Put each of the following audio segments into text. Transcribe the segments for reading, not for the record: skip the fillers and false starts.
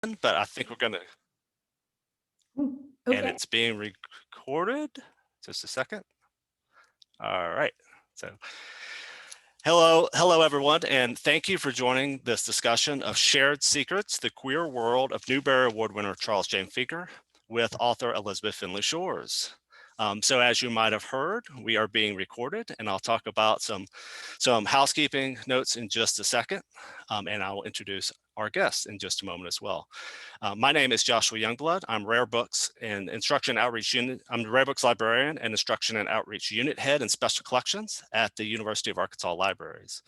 but I think we're gonna, and Okay. it's being recorded. Just a second. All right. So hello everyone, and thank you for joining this discussion of Shared Secrets, the Queer World of Newbery Award winner Charles James Finger with author Elizabeth Findley Shores. So as you might have heard, we are being recorded, and I'll talk about some housekeeping notes in just a second, and I will introduce our guests in just a moment as well. My name is Joshua Youngblood. I'm Rare Books and Instruction Outreach Unit. I'm the Rare Books Librarian and Instruction and Outreach Unit Head in Special Collections at the University of Arkansas Libraries.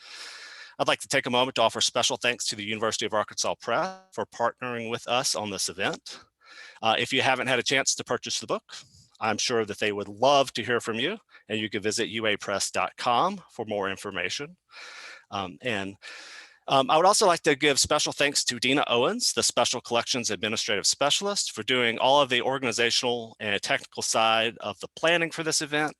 I'd like to take a moment to offer special thanks to the University of Arkansas Press for partnering with us on this event. If you haven't had a chance to purchase the book, I'm sure that they would love to hear from you, and you can visit uapress.com for more information. I would also like to give special thanks to Dina Owens, the Special Collections Administrative Specialist, for doing all of the organizational and technical side of the planning for this event.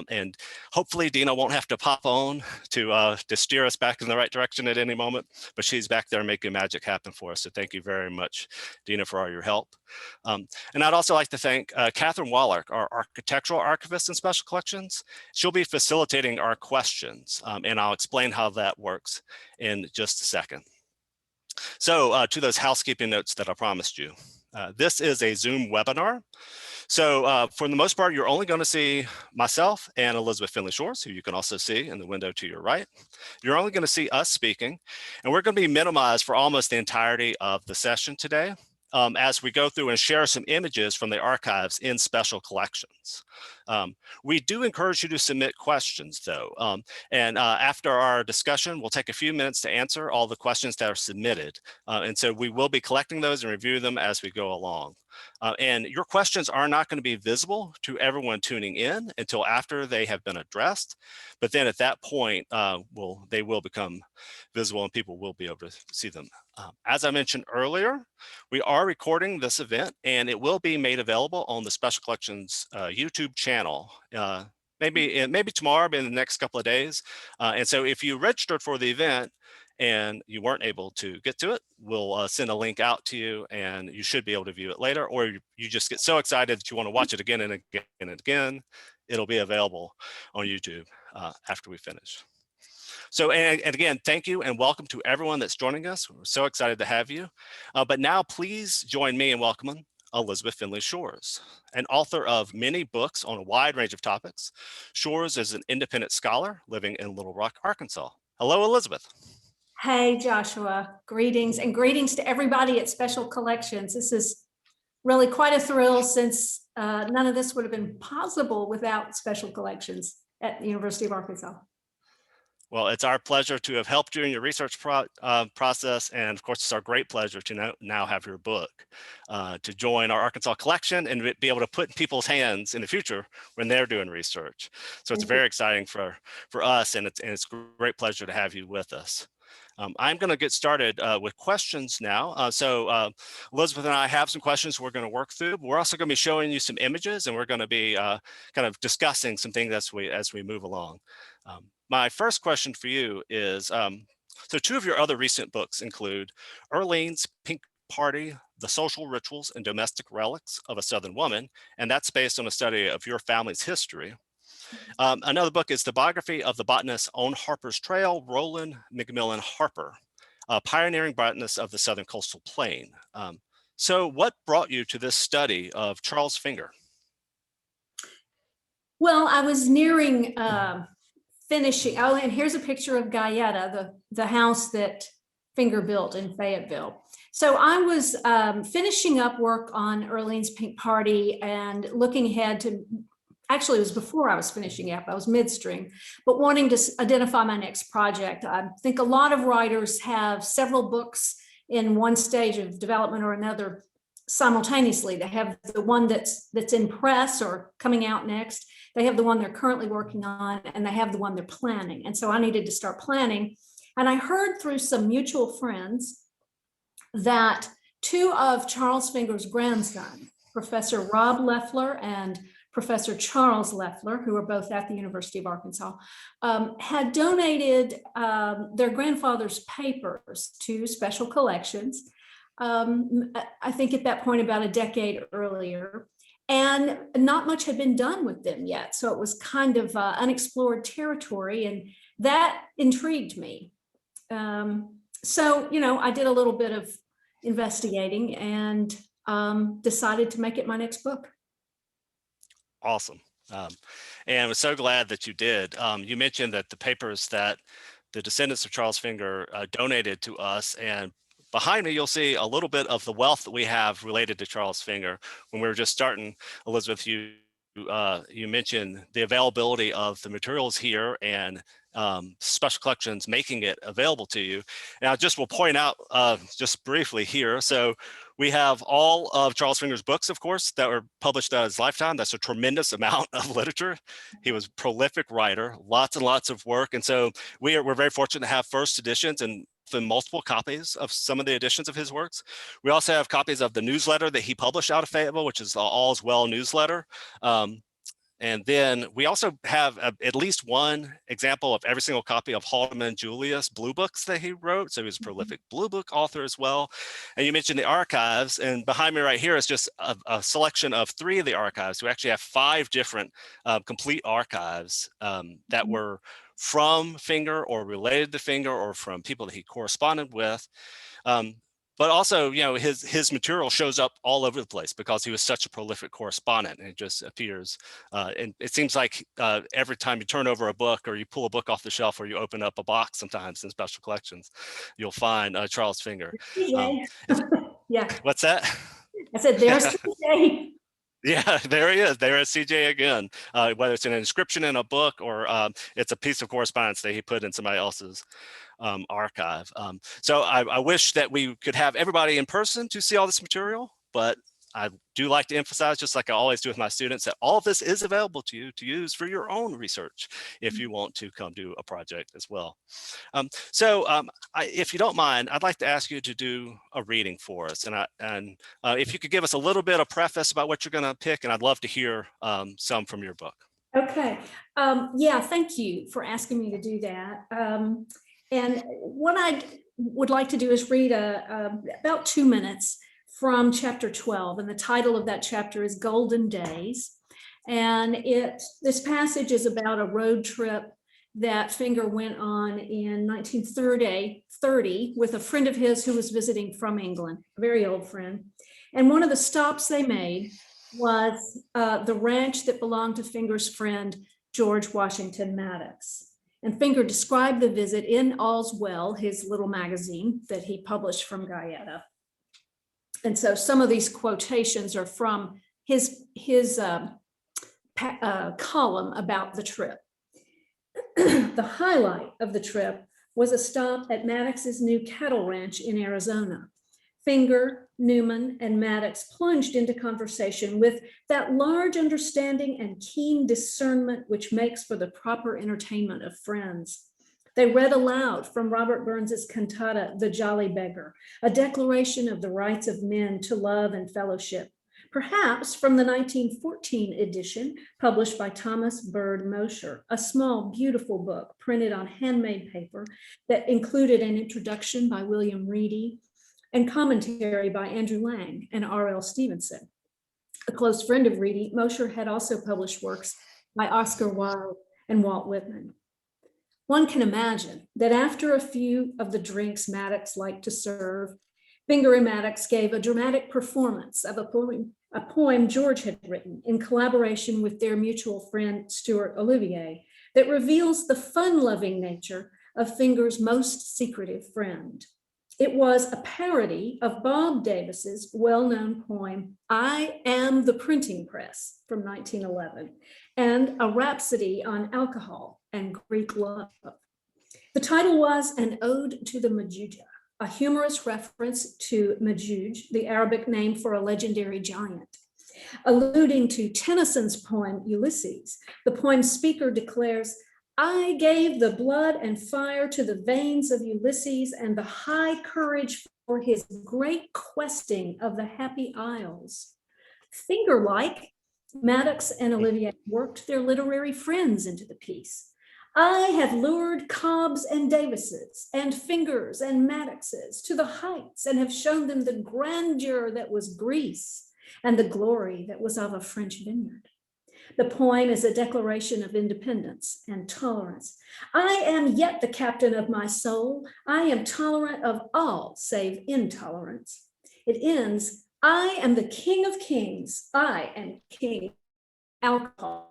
And hopefully Dina won't have to pop on to steer us back in the right direction at any moment, but she's back there making magic happen for us. So thank you very much, Dina, for all your help. And I'd also like to thank Catherine Wallach, our architectural archivist in Special Collections. She'll be facilitating our questions, and I'll explain how that works in just a second. So to those housekeeping notes that I promised you. This is a Zoom webinar. So for the most part, you're only going to see myself and Elizabeth Findley Shores, who you can also see in the window to your right. You're only going to see us speaking, and we're going to be minimized for almost the entirety of the session today. As we go through and share some images from the archives in Special Collections. We do encourage you to submit questions though. And after our discussion, we'll take a few minutes to answer all the questions that are submitted. And so we will be collecting those and review them as we go along. And your questions are not going to be visible to everyone tuning in until after they have been addressed. But then at that point, they will become visible and people will be able to see them. As I mentioned earlier, we are recording this event and it will be made available on the Special Collections YouTube channel. Maybe tomorrow, maybe in the next couple of days. And so if you registered for the event and you weren't able to get to it, we'll send a link out to you and you should be able to view it later, or you just get so excited that you want to watch it again and again and again. It'll be available on YouTube after we finish. So, and again, thank you and welcome to everyone that's joining us. We're so excited to have you. But now please join me in welcoming Elizabeth Findley Shores, an author of many books on a wide range of topics. Shores is an independent scholar living in Little Rock, Arkansas. Hello, Elizabeth. Hey, Joshua. Greetings and greetings to everybody at Special Collections. This is really quite a thrill since none of this would have been possible without Special Collections at the University of Arkansas. Well, it's our pleasure to have helped you in your research process. And of course, it's our great pleasure to now have your book to join our Arkansas collection and be able to put in people's hands in the future when they're doing research. So it's very exciting for us, and it's a great pleasure to have you with us. I'm going to get started with questions now. Elizabeth and I have some questions we're going to work through. But we're also going to be showing you some images, and we're going to be kind of discussing some things as we move along. My first question for you is, so two of your other recent books include Earlene's Pink Party, The Social Rituals and Domestic Relics of a Southern Woman, and that's based on a study of your family's history. Another book is the biography of the botanist on Harper's Trail, Roland McMillan Harper, Pioneering Botanist of the Southern Coastal Plain. So what brought you to this study of Charles Finger? Well, I was nearing finishing. Oh, and here's a picture of Gayeta, the house that Finger built in Fayetteville. So I was finishing up work on Earlene's Pink Party and looking ahead to, actually it was before I was finishing up, I was midstream, but wanting to identify my next project. I think a lot of writers have several books in one stage of development or another simultaneously. They have the one that's in press or coming out next. They have the one they're currently working on, and they have the one they're planning. And so I needed to start planning. And I heard through some mutual friends that two of Charles Finger's grandsons, Professor Rob Leffler and Professor Charles Leffler, who are both at the University of Arkansas, had donated their grandfather's papers to Special Collections. I think at that point about a decade earlier, and not much had been done with them yet. So it was kind of unexplored territory, and that intrigued me. So, I did a little bit of investigating and decided to make it my next book. Awesome. And I was so glad that you did. You mentioned that the papers that the descendants of Charles Finger donated to us, and behind me, you'll see a little bit of the wealth that we have related to Charles Finger. When we were just starting, Elizabeth, you mentioned the availability of the materials here and special collections making it available to you. And I just will point out just briefly here. So we have all of Charles Finger's books, of course, that were published in his lifetime. That's a tremendous amount of literature. He was a prolific writer, lots and lots of work. And so we're very fortunate to have first editions and multiple copies of some of the editions of his works. We also have copies of the newsletter that he published out of Fayetteville, which is the All's Well newsletter. And then we also have at least one example of every single copy of Haldeman Julius blue books that he wrote. So he was a prolific blue book author as well. And you mentioned the archives, and behind me right here is just a selection of 3 of the archives. We actually have 5 different complete archives that were from Finger or related to Finger or from people that he corresponded with. But also, his material shows up all over the place because he was such a prolific correspondent, and it just appears. And it seems like every time you turn over a book or you pull a book off the shelf or you open up a box sometimes in special collections, you'll find Charles Finger. Yeah. What's that? I said, there's CJ. Yeah, there he is. There is CJ again, whether it's an inscription in a book or it's a piece of correspondence that he put in somebody else's archive. So I wish that we could have everybody in person to see all this material, but I do like to emphasize, just like I always do with my students, that all of this is available to you to use for your own research if you want to come do a project as well. If you don't mind, I'd like to ask you to do a reading for us. And if you could give us a little bit of preface about what you're going to pick, and I'd love to hear some from your book. Okay. Yeah, thank you for asking me to do that. And what I would like to do is read about 2 minutes from chapter 12. And the title of that chapter is Golden Days. And this passage is about a road trip that Finger went on in 1930 with a friend of his who was visiting from England, a very old friend. And one of the stops they made was the ranch that belonged to Finger's friend, George Washington Maddox. And Finger described the visit in All's Well, his little magazine that he published from Gayeta. And so some of these quotations are from his column about the trip. The highlight of the trip was a stop at Maddox's new cattle ranch in Arizona. Finger, Newman, and Maddox plunged into conversation with that large understanding and keen discernment which makes for the proper entertainment of friends. They read aloud from Robert Burns's cantata, The Jolly Beggar, a declaration of the rights of men to love and fellowship, perhaps from the 1914 edition published by Thomas Bird Mosher, a small, beautiful book printed on handmade paper that included an introduction by William Reedy and commentary by Andrew Lang and R.L. Stevenson. A close friend of Reedy, Mosher had also published works by Oscar Wilde and Walt Whitman. One can imagine that after a few of the drinks Maddox liked to serve, Finger and Maddox gave a dramatic performance of a poem George had written in collaboration with their mutual friend, Stuart Olivier, that reveals the fun-loving nature of Finger's most secretive friend. It was a parody of Bob Davis's well-known poem, I Am the Printing Press from 1911, and a rhapsody on alcohol and Greek love. The title was An Ode to the Majuja, a humorous reference to Majuj, the Arabic name for a legendary giant. Alluding to Tennyson's poem, Ulysses, the poem's speaker declares, I gave the blood and fire to the veins of Ulysses and the high courage for his great questing of the happy isles. Finger-like, Maddox and Olivier worked their literary friends into the piece. I have lured Cobbs and Davises and Fingers and Maddoxes to the heights and have shown them the grandeur that was Greece and the glory that was of a French vineyard. The poem is a declaration of independence and tolerance. I am yet the captain of my soul. I am tolerant of all save intolerance. It ends, I am the king of kings. I am king alcohol.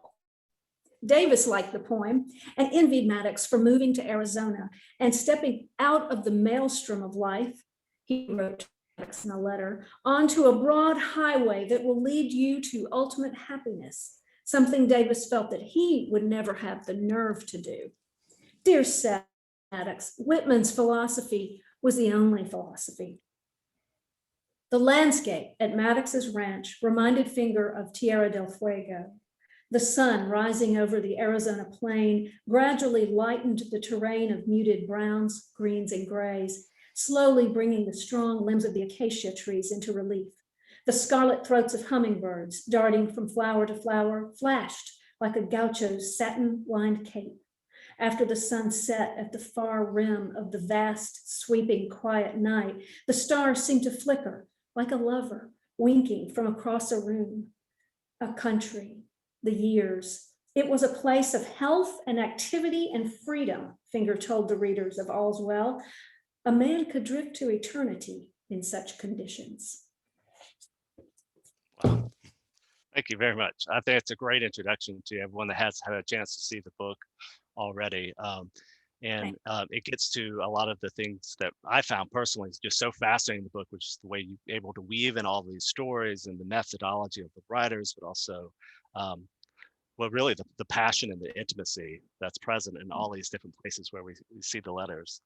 Davis liked the poem and envied Maddox for moving to Arizona and stepping out of the maelstrom of life, he wrote to Maddox in a letter, onto a broad highway that will lead you to ultimate happiness, something Davis felt that he would never have the nerve to do. Dear Maddox, Whitman's philosophy was the only philosophy. The landscape at Maddox's ranch reminded Finger of Tierra del Fuego. The sun rising over the Arizona plain gradually lightened the terrain of muted browns, greens, and grays, slowly bringing the strong limbs of the acacia trees into relief. The scarlet throats of hummingbirds, darting from flower to flower, flashed like a gaucho's satin-lined cape. After the sun set at the far rim of the vast, sweeping, quiet night, the stars seemed to flicker like a lover winking from across a room, a country, the years. It was a place of health and activity and freedom, Finger told the readers of All's Well. A man could drift to eternity in such conditions. Wow. Thank you very much. I think it's a great introduction to everyone that has had a chance to see the book already. It gets to a lot of the things that I found personally is just so fascinating in the book, which is the way you're able to weave in all these stories and the methodology of the writers, but also well, really the passion and the intimacy that's present in all these different places where we see the letters.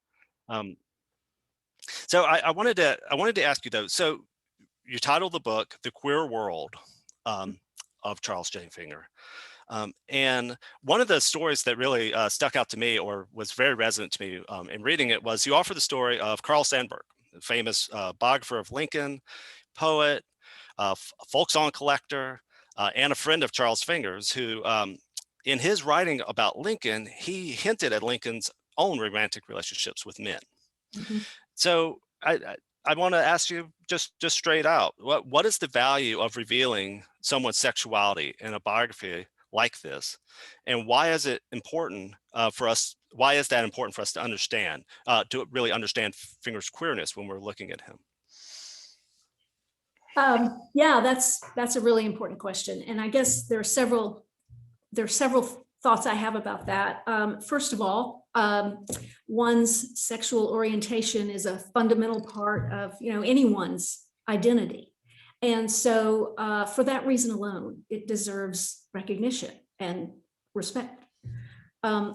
So I wanted to ask you though, so you titled the book "The Queer World" of Charles J. Finger. And one of the stories that really stuck out to me or was very resonant to me in reading it was you offer the story of Carl Sandburg, the famous biographer of Lincoln, poet, folk song collector, and a friend of Charles Finger's, who in his writing about Lincoln, he hinted at Lincoln's own romantic relationships with men. Mm-hmm. So I want to ask you just straight out, what is the value of revealing someone's sexuality in a biography like this, and why is it important for us? Why is that important for us to understand, to really understand Finger's queerness when we're looking at him? Yeah, that's a really important question, and I guess there are several thoughts I have about that. First of all, one's sexual orientation is a fundamental part of anyone's identity. And so for that reason alone, it deserves recognition and respect.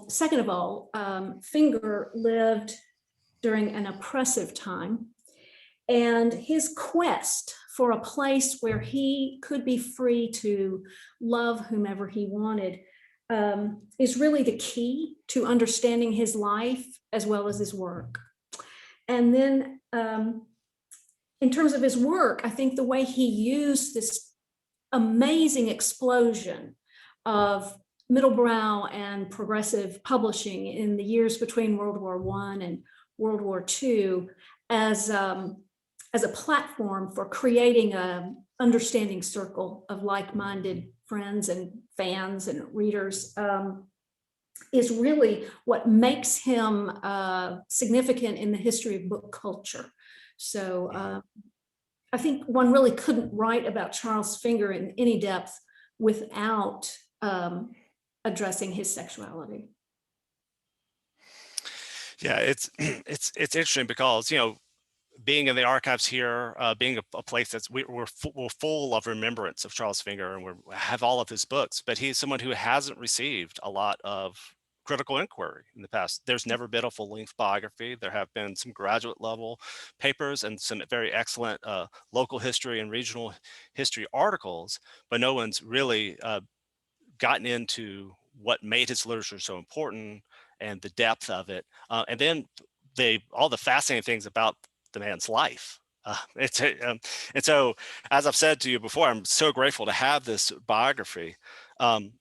Second of all, Finger lived during an oppressive time, and his quest for a place where he could be free to love whomever he wanted is really the key to understanding his life as well as his work. And then in terms of his work, I think the way he used this amazing explosion of middlebrow and progressive publishing in the years between World War I and World War II as a platform for creating an understanding circle of like-minded friends and fans and readers is really what makes him significant in the history of book culture. So I think one really couldn't write about Charles Finger in any depth without addressing his sexuality. Yeah, it's interesting because being in the archives here, being a place that's we're full of remembrance of Charles Finger, and we have all of his books, but he's someone who hasn't received a lot of critical inquiry in the past. There's never been a full-length biography. There have been some graduate level papers and some very excellent local history and regional history articles, but no one's really gotten into what made his literature so important and the depth of it, and then all the fascinating things about the man's life. And so, as I've said to you before, I'm so grateful to have this biography. And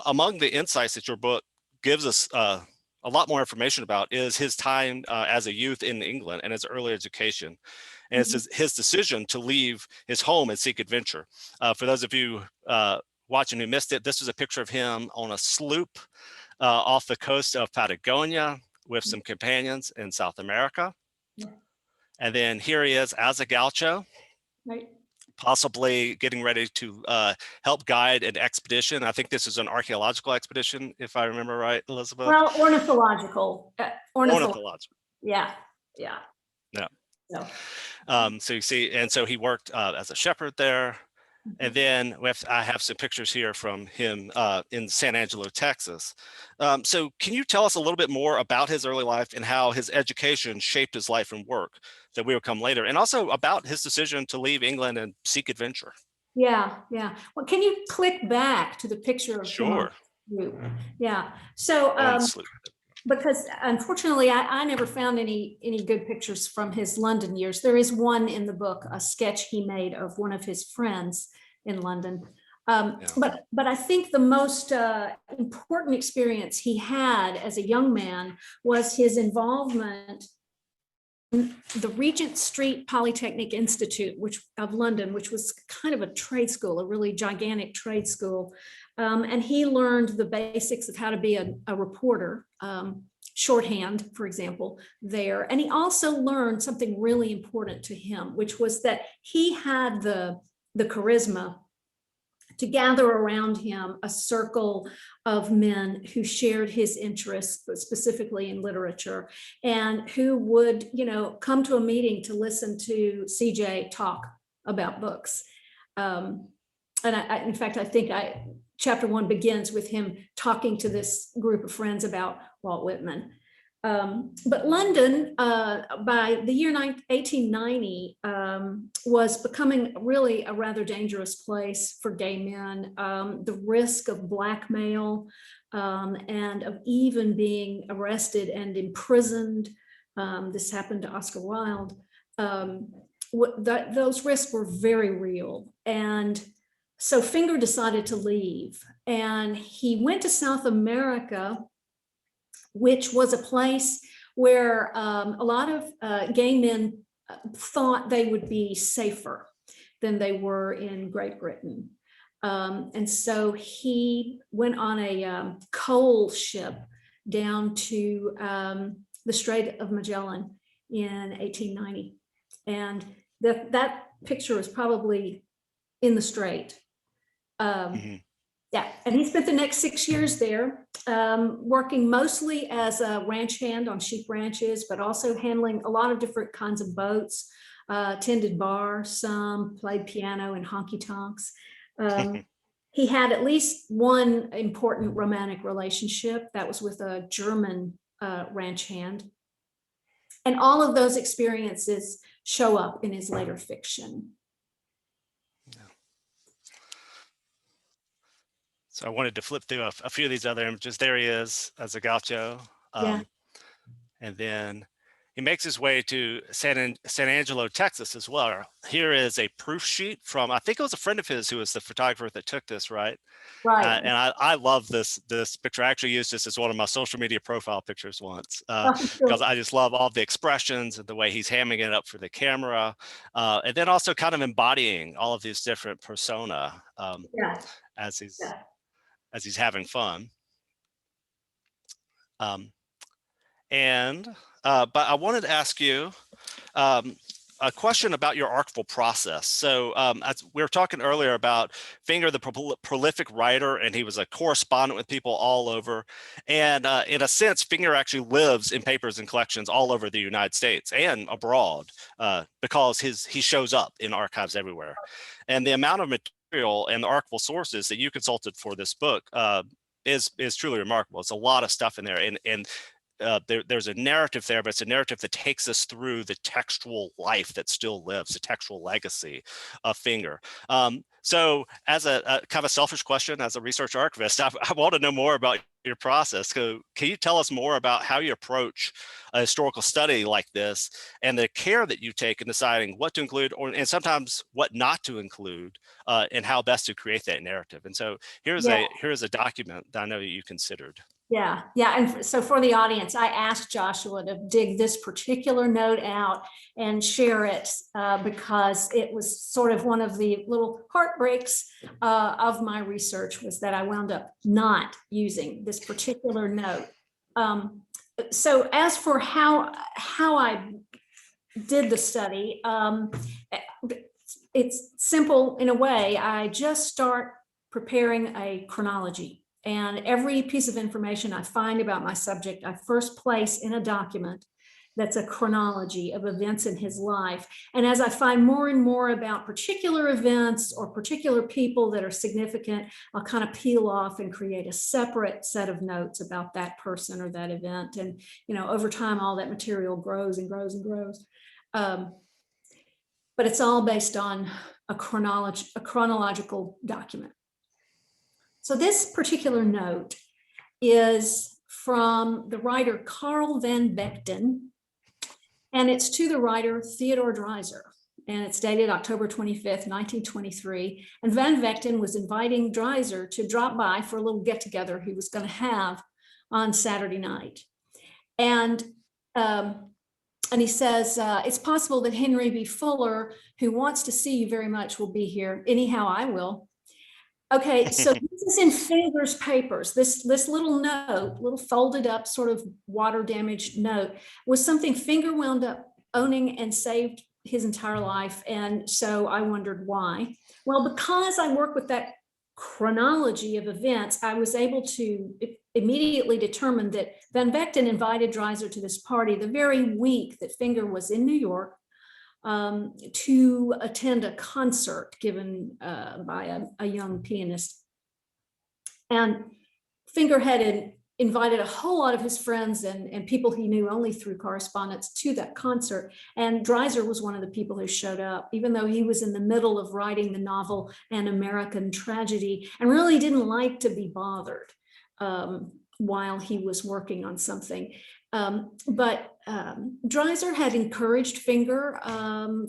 among the insights that your book gives us a lot more information about is his time as a youth in England and his early education. And it's his decision to leave his home and seek adventure. For those of you watching who missed it, this was a picture of him on a sloop off the coast of Patagonia with some companions in South America. And then here he is as a gaucho, Right. possibly getting ready to help guide an expedition. I think this is an archaeological expedition, if I remember right, Elizabeth. Well, ornithological. Ornithological. Yeah. Yeah. Yeah. So. So you see, and so he worked as a shepherd there. And then I have some pictures here from him in San Angelo, Texas. So can you tell us a little bit more about his early life and how his education shaped his life and work that we will come later, and also about his decision to leave England and seek adventure? Yeah, yeah. Well, can you click back to the picture of Sure. you? Yeah. So because unfortunately I never found any good pictures from his London years. There is one in the book, a sketch he made of one of his friends in London. But I think the most important experience he had as a young man was his involvement in the Regent Street Polytechnic Institute, of London, which was kind of a trade school, a really gigantic trade school. And he learned the basics of how to be a reporter, shorthand, for example, there. And he also learned something really important to him, which was that he had the charisma to gather around him a circle of men who shared his interests, but specifically in literature, and who would, come to a meeting to listen to CJ talk about books. And in fact, I think chapter 1 begins with him talking to this group of friends about Walt Whitman. But London, by the year 1890, was becoming really a rather dangerous place for gay men. The risk of blackmail and of even being arrested and imprisoned. This happened to Oscar Wilde. Those risks were very real. And so Finger decided to leave, and he went to South America, which was a place where a lot of gay men thought they would be safer than they were in Great Britain. And so he went on a coal ship down to the Strait of Magellan in 1890. And that picture is probably in the strait. Yeah, and he spent the next 6 years there, working mostly as a ranch hand on sheep ranches, but also handling a lot of different kinds of boats, tended bar, some played piano and honky tonks. He had at least one important romantic relationship that was with a German ranch hand. And all of those experiences show up in his later fiction. So I wanted to flip through a few of these other images. There he is as a gaucho. And then he makes his way to San Angelo, Texas as well. Here is a proof sheet from, I think it was a friend of his who was the photographer that took this, right? Right. And I love this picture. I actually used this as one of my social media profile pictures once because I just love all the expressions and the way he's hamming it up for the camera. And then also kind of embodying all of these different persona as he's having fun. But I wanted to ask you a question about your archival process. So as we were talking earlier about Finger, the prolific writer, and he was a correspondent with people all over. And in a sense, Finger actually lives in papers and collections all over the United States and abroad because he shows up in archives everywhere. And the amount of material and the archival sources that you consulted for this book is truly remarkable. It's a lot of stuff in there, and there's a narrative there, but it's a narrative that takes us through the textual life that still lives, the textual legacy of Finger. So as a kind of a selfish question, as a research archivist, I want to know more about your process. So can you tell us more about how you approach a historical study like this and the care that you take in deciding what to include and sometimes what not to include and how best to create that narrative? And so here's a document that I know you considered. Yeah, yeah. And so for the audience, I asked Joshua to dig this particular note out and share it because it was sort of one of the little heartbreaks of my research, was that I wound up not using this particular note. So as for how I did the study, it's simple in a way. I just start preparing a chronology. And every piece of information I find about my subject, I first place in a document that's a chronology of events in his life. And as I find more and more about particular events or particular people that are significant, I'll kind of peel off and create a separate set of notes about that person or that event. And, over time, all that material grows and grows and grows. But it's all based on a chronological document. So this particular note is from the writer Carl van Vechten, and it's to the writer Theodore Dreiser, and it's dated October 25th, 1923. And Van Vechten was inviting Dreiser to drop by for a little get-together he was going to have on Saturday night. And he says, it's possible that Henry B. Fuller, who wants to see you very much, will be here. Anyhow, I will. Okay, so this is in Finger's papers. This little note, little folded up sort of water damaged note, was something Finger wound up owning and saved his entire life. And so I wondered why. Well, because I work with that chronology of events, I was able to immediately determine that Van Vechten invited Dreiser to this party the very week that Finger was in New York to attend a concert given by a young pianist. And Finger had invited a whole lot of his friends and people he knew only through correspondence to that concert. And Dreiser was one of the people who showed up, even though he was in the middle of writing the novel An American Tragedy and really didn't like to be bothered while he was working on something. But Dreiser had encouraged Finger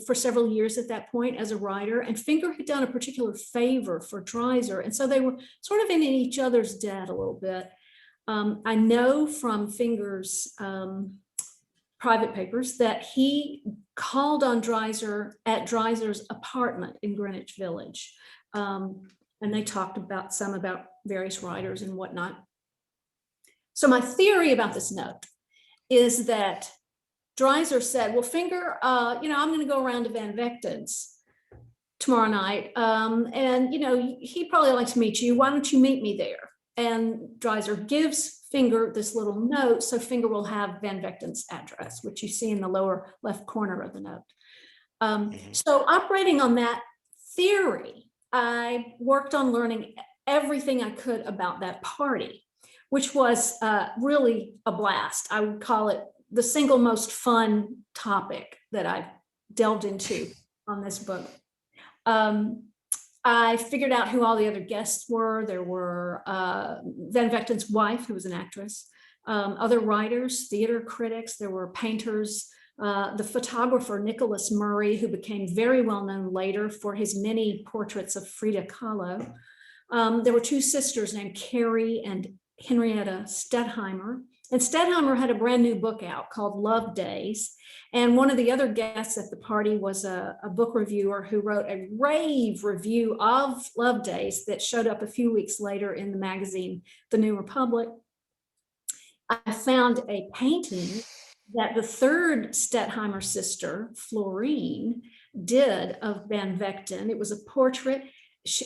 for several years at that point as a writer, and Finger had done a particular favor for Dreiser. And so they were sort of in each other's debt a little bit. I know from Finger's private papers that he called on Dreiser at Dreiser's apartment in Greenwich Village. And they talked about various writers and whatnot. So my theory about this note is that Dreiser said, well, Finger, I'm going to go around to Van Vechten's tomorrow night. And, he'd probably like to meet you. Why don't you meet me there? And Dreiser gives Finger this little note, so Finger will have Van Vechten's address, which you see in the lower left corner of the note. So operating on that theory, I worked on learning everything I could about that party, which was really a blast. I would call it the single most fun topic that I've delved into on this book. I figured out who all the other guests were. There were Van Vechten's wife, who was an actress, other writers, theater critics, there were painters, the photographer Nicholas Murray, who became very well known later for his many portraits of Frida Kahlo. There were two sisters named Carrie and Henrietta Stettheimer. And Stettheimer had a brand new book out called Love Days. And one of the other guests at the party was a book reviewer who wrote a rave review of Love Days that showed up a few weeks later in the magazine, The New Republic. I found a painting that the third Stettheimer sister, Florine, did of Van Vechten. It was a portrait,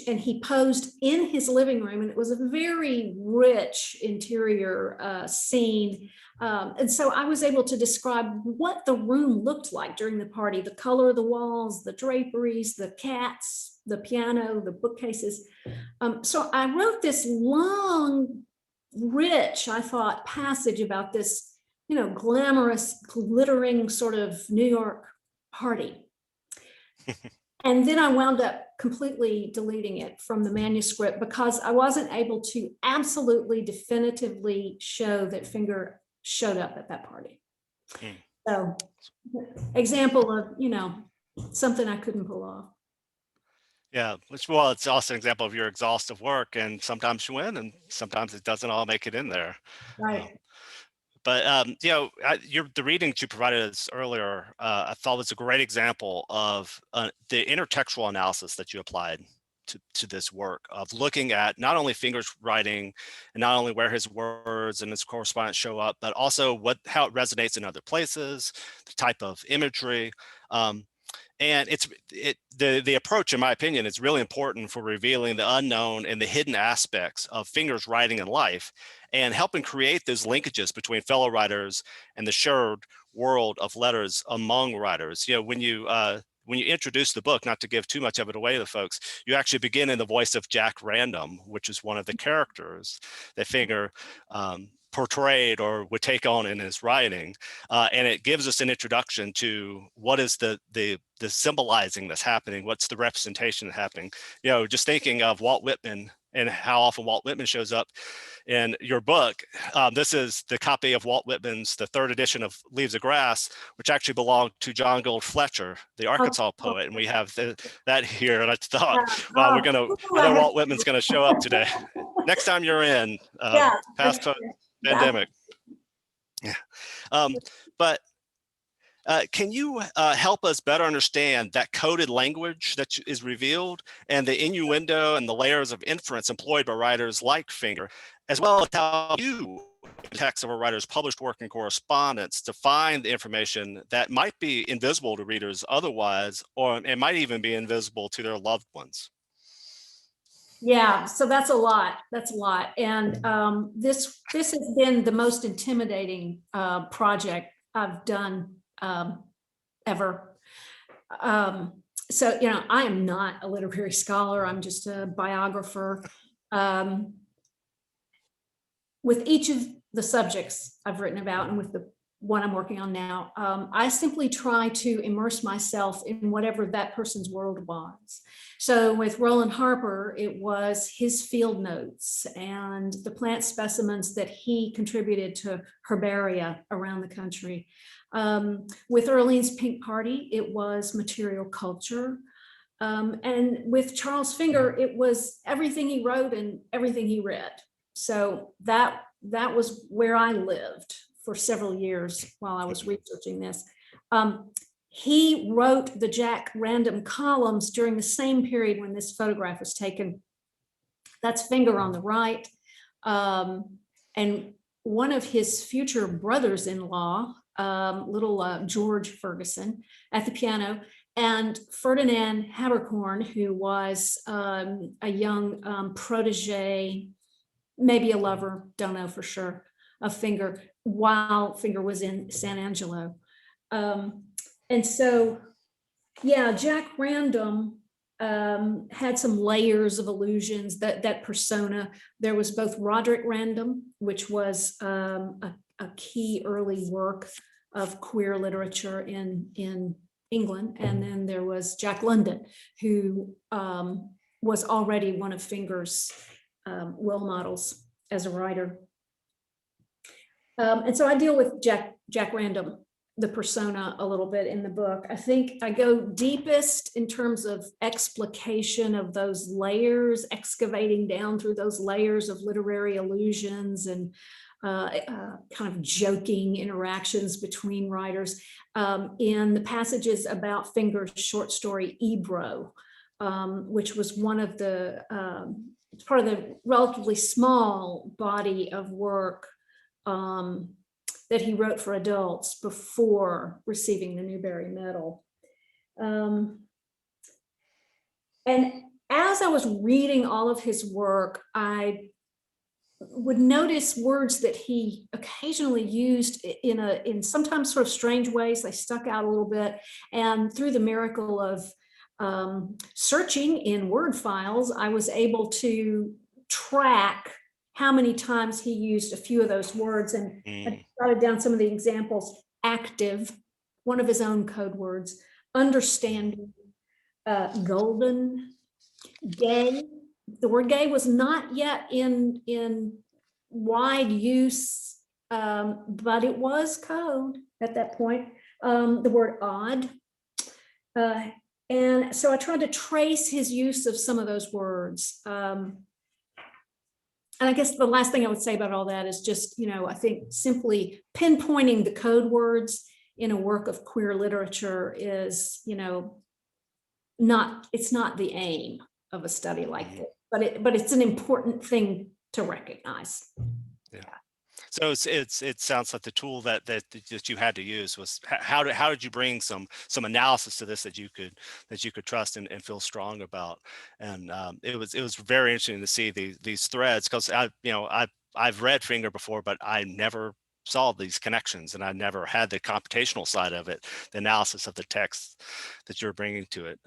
and he posed in his living room, and it was a very rich interior scene. And so I was able to describe what the room looked like during the party, the color of the walls, the draperies, the cats, the piano, the bookcases. So I wrote this long, rich, I thought, passage about this, glamorous, glittering sort of New York party. And then I wound up completely deleting it from the manuscript because I wasn't able to absolutely definitively show that Finger showed up at that party. So example of, something I couldn't pull off. Yeah, which, well, it's also an example of your exhaustive work, and sometimes you win, and sometimes it doesn't all make it in there. Um, Right. but the reading that you provided us earlier, I thought was a great example of the intertextual analysis that you applied to this work of looking at not only Finger's writing and not only where his words and his correspondence show up, but also how it resonates in other places, the type of imagery. Um, and the approach, in my opinion, is really important for revealing the unknown and the hidden aspects of Finger's writing and life, and helping create those linkages between fellow writers and the shared world of letters among writers. When you introduce the book, not to give too much of it away to folks, you actually begin in the voice of Jack Random, which is one of the characters that Finger portrayed or would take on in his writing, and it gives us an introduction to what is the symbolizing that's happening, what's the representation that's happening. Just thinking of Walt Whitman and how often Walt Whitman shows up in your book. This is the copy of Walt Whitman's, the third edition of Leaves of Grass, which actually belonged to John Gold Fletcher, the Arkansas poet, and we have that here. And I thought, wow, I know Walt Whitman's gonna show up today. Next time you're in, Yeah. past pandemic. Yeah. But can you help us better understand that coded language that is revealed and the innuendo and the layers of inference employed by writers like Finger, as well as how you, text of a writer's published work and correspondence, to find the information that might be invisible to readers otherwise, or it might even be invisible to their loved ones? Yeah, so that's a lot. That's a lot. And this has been the most intimidating project I've done ever. So, I am not a literary scholar. I'm just a biographer. With each of the subjects I've written about, and with the one I'm working on now, I simply try to immerse myself in whatever that person's world was. So with Roland Harper, it was his field notes and the plant specimens that he contributed to herbaria around the country. With Earlene's Pink Party, it was material culture. And with Charles Finger, it was everything he wrote and everything he read. So that was where I lived for several years while I was researching this. He wrote the Jack Random columns during the same period when this photograph was taken. That's Finger on the right. And one of his future brothers-in-law, little George Ferguson, at the piano, and Ferdinand Haberkorn, who was a young protege, maybe a lover, don't know for sure, of Finger, while Finger was in San Angelo. And so, yeah, Jack Random had some layers of illusions, that persona. There was both Roderick Random, which was a key early work of queer literature in England. And then there was Jack London, who was already one of Finger's role models as a writer. And so I deal with Jack Random, the persona, a little bit in the book. I think I go deepest in terms of explication of those layers, excavating down through those layers of literary allusions and kind of joking interactions between writers in the passages about Finger's short story Ebro, which was one of the it's part of the relatively small body of work that he wrote for adults before receiving the Newbery Medal. And as I was reading all of his work, I would notice words that he occasionally used in sometimes sort of strange ways. They stuck out a little bit. And through the miracle of searching in Word files, I was able to track how many times he used a few of those words, and I jotted down some of the examples. Active, one of his own code words. Understanding, golden, gay. The word gay was not yet in wide use, but it was code at that point. The word odd, And so I tried to trace his use of some of those words. And I guess the last thing I would say about all that is just, I think simply pinpointing the code words in a work of queer literature is, it's not the aim of a study like this, but it's an important thing to recognize. Yeah. So it sounds like the tool that you had to use was how did you bring some analysis to this that you could trust and feel strong about, and it was very interesting to see these threads, because I've read Finger before, but I never saw these connections, and I never had the computational side of it, the analysis of the text that you're bringing to it.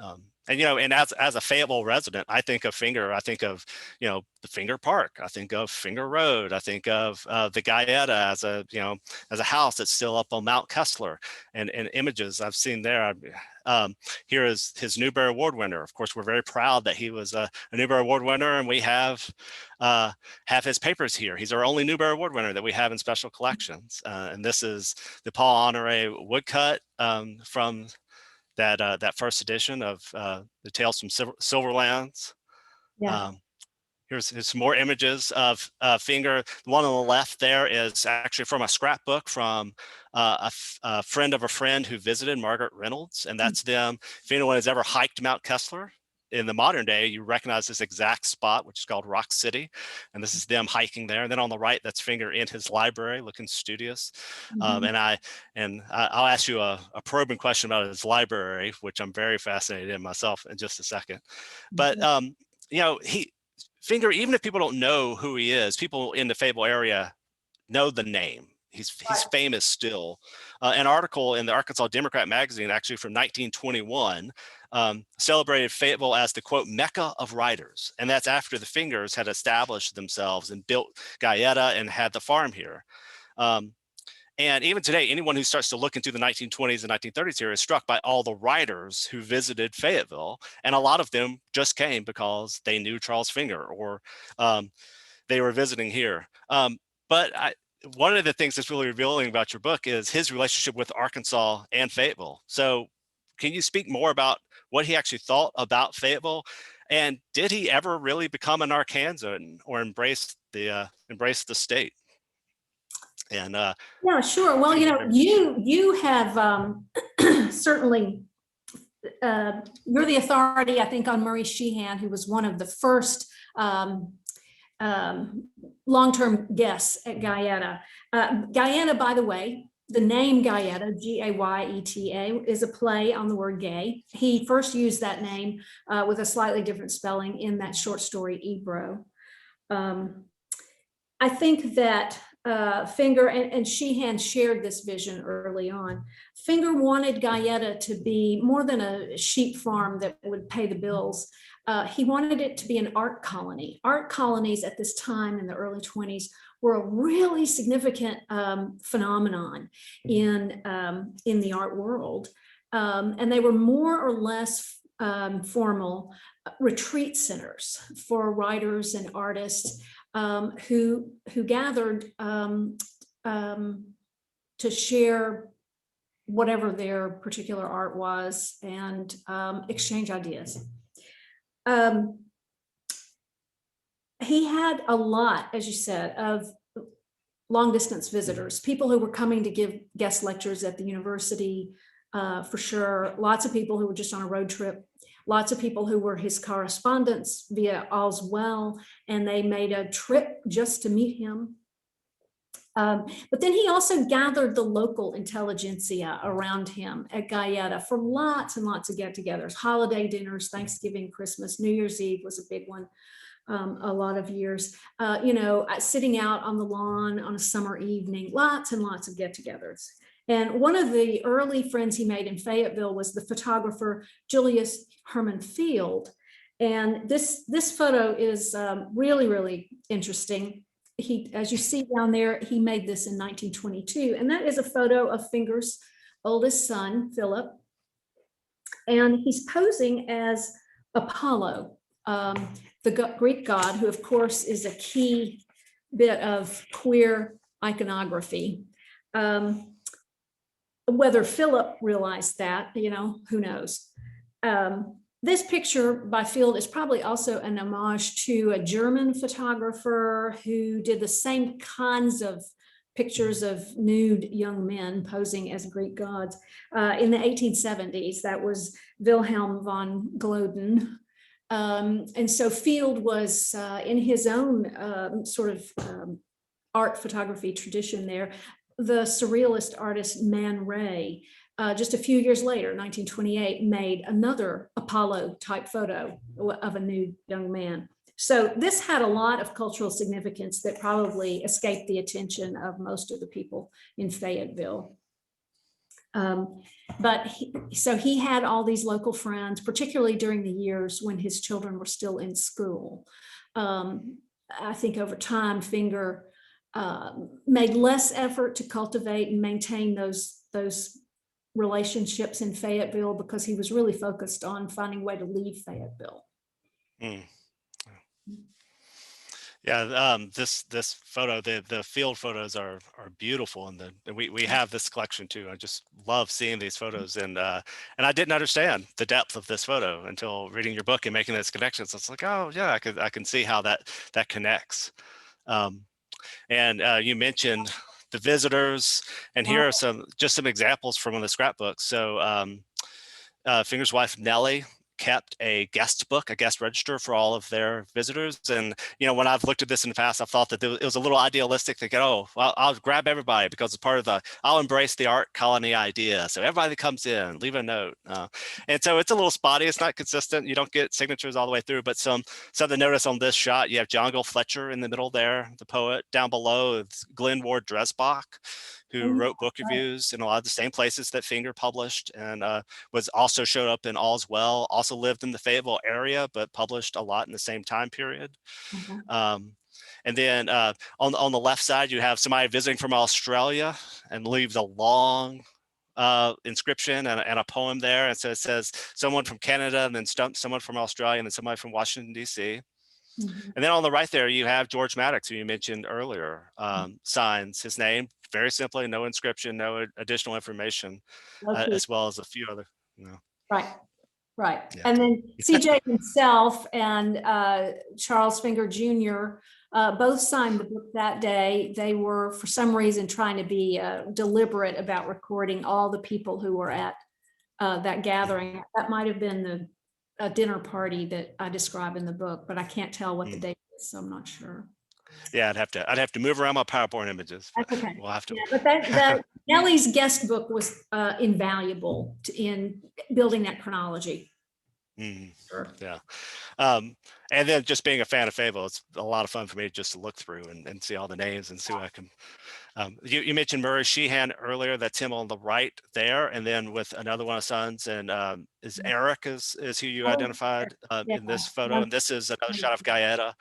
And as a Fayetteville resident, I think of Finger. I think of the Finger Park. I think of Finger Road. I think of the Gayeta as a house that's still up on Mount Kessler, and images I've seen there. Here is his Newbery Award winner. Of course, we're very proud that he was a Newbery Award winner, and we have his papers here. He's our only Newbery Award winner that we have in special collections. And this is the Paul Honoré woodcut from that first edition of the Tales from Silverlands. Yeah. Here's some more images of Finger. The one on the left there is actually from a scrapbook from a friend of a friend who visited, Margaret Reynolds, and that's them. If anyone has ever hiked Mount Kessler in the modern day, you recognize this exact spot, which is called Rock City, and this is them hiking there. And then on the right, that's Finger in his library, looking studious. And I'll ask you a probing question about his library, which I'm very fascinated in myself in just a second. But Finger, even if people don't know who he is, people in the Fayetteville area know the name. He's famous still. An article in the Arkansas Democrat magazine, actually from 1921, celebrated Fayetteville as the, quote, Mecca of writers. And that's after the Fingers had established themselves and built Gayeta and had the farm here. And even today, anyone who starts to look into the 1920s and 1930s here is struck by all the writers who visited Fayetteville. And a lot of them just came because they knew Charles Finger, or they were visiting here. But one of the things that's really revealing about your book is his relationship with Arkansas and Fayetteville. So can you speak more about what he actually thought about Fayetteville? And did he ever really become an Arkansan or embrace the state? And yeah, sure. Well, you have certainly you're the authority, I think, on Murray Sheehan, who was one of the first long-term guests at Gayeta. Gayeta, by the way, the name Gayeta, G-A-Y-E-T-A, is a play on the word gay. He first used that name with a slightly different spelling in that short story, Ebro. I think that Finger and Sheehan shared this vision early on. Finger wanted Gayeta to be more than a sheep farm that would pay the bills. He wanted it to be an art colony. Art colonies at this time in the early 20s were a really significant phenomenon in the art world. And they were more or less formal retreat centers for writers and artists who gathered to share whatever their particular art was and exchange ideas. He had a lot, as you said, of long distance visitors, people who were coming to give guest lectures at the university, for sure. Lots of people who were just on a road trip. Lots of people who were his correspondents via All's Well, and they made a trip just to meet him. But then he also gathered the local intelligentsia around him at Gayeta for lots and lots of get-togethers, holiday dinners, Thanksgiving, Christmas, New Year's Eve was a big one. A lot of years, sitting out on the lawn on a summer evening, lots and lots of get-togethers. And one of the early friends he made in Fayetteville was the photographer Julius Hermanfield. And this photo is really, really interesting. As you see down there, he made this in 1922. And that is a photo of Finger's oldest son, Philip. And he's posing as Apollo, the Greek god, who of course is a key bit of queer iconography. Whether Philip realized that, who knows? This picture by Field is probably also an homage to a German photographer who did the same kinds of pictures of nude young men posing as Greek gods in the 1870s. That was Wilhelm von Gloden. And so Field was in his own art photography tradition there. The surrealist artist Man Ray, just a few years later, 1928, made another Apollo type photo of a nude young man. So this had a lot of cultural significance that probably escaped the attention of most of the people in Fayetteville. So he had all these local friends, particularly during the years when his children were still in school. I think over time, Finger made less effort to cultivate and maintain those relationships in Fayetteville because he was really focused on finding a way to leave Fayetteville. Mm. Yeah, this photo, the Field photos are beautiful, and we have this collection too. I just love seeing these photos, and I didn't understand the depth of this photo until reading your book and making those connections. It's like, oh yeah, I can see how that connects. And you mentioned the visitors, and here are some examples from one of the scrapbooks. So Finger's wife Nellie kept a guest book, a guest register for all of their visitors. And, you know, when I've looked at this in the past, I've thought that it was a little idealistic to go, oh, well, I'll grab everybody because it's part of I'll embrace the art colony idea. So everybody that comes in, leave a note. And so it's a little spotty. It's not consistent. You don't get signatures all the way through, but something to notice on this shot, you have John Gould Fletcher in the middle there, the poet. Down below, it's Glenn Ward Dresbach, who wrote book reviews in a lot of the same places that Finger published, and was also showed up in All's Well, also lived in the Fayetteville area, but published a lot in the same time period. And then on the left side, you have somebody visiting from Australia and leaves a long inscription and a poem there. And so it says someone from Canada, and then someone from Australia, and then somebody from Washington, D.C. And then on the right there, you have George Maddox, who you mentioned earlier, signs his name very simply, no inscription, no additional information, as well as a few other, you know. Right. Yeah. And then CJ himself and Charles Finger Jr. Both signed the book that day. They were, for some reason, trying to be deliberate about recording all the people who were at that gathering. That might have been a dinner party that I describe in the book, but I can't tell what the date is, so I'm not sure. Yeah, I'd have to move around my PowerPoint images. That's okay. We'll have to. Yeah, but that Nellie's guest book was invaluable in building that chronology. Sure. Yeah. And then just being a fan of Fayetteville, it's a lot of fun for me just to look through and see all the names and see what I can. You mentioned Murray Sheehan earlier. That's him on the right there, and then with another one of sons, and is Eric is who you identified in this photo, and this is another shot of Gayeta,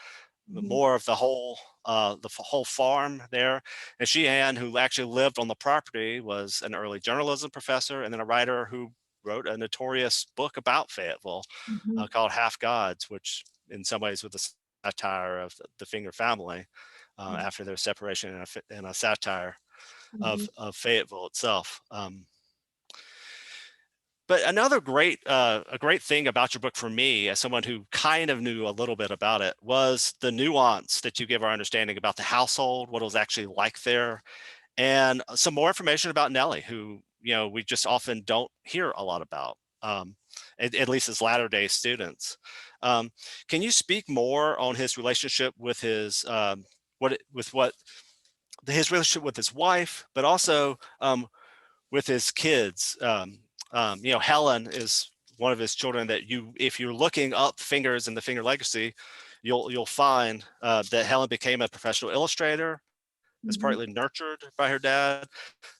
more of the whole farm there. And Sheehan, who actually lived on the property, was an early journalism professor and then a writer who wrote a notorious book about Fayetteville called Half Gods, which in some ways was a satire of the Finger family after their separation, and a satire of Fayetteville itself. But another great thing about your book for me, as someone who kind of knew a little bit about it, was the nuance that you give our understanding about the household, what it was actually like there, and some more information about Nellie, who, you know, we just often don't hear a lot about, at least as Latter-day students. Can you speak more on his relationship with his his relationship with his wife, but also with his kids? You know, Helen is one of his children that if you're looking up Fingers and the Finger legacy, you'll find that Helen became a professional illustrator. Is partly nurtured by her dad.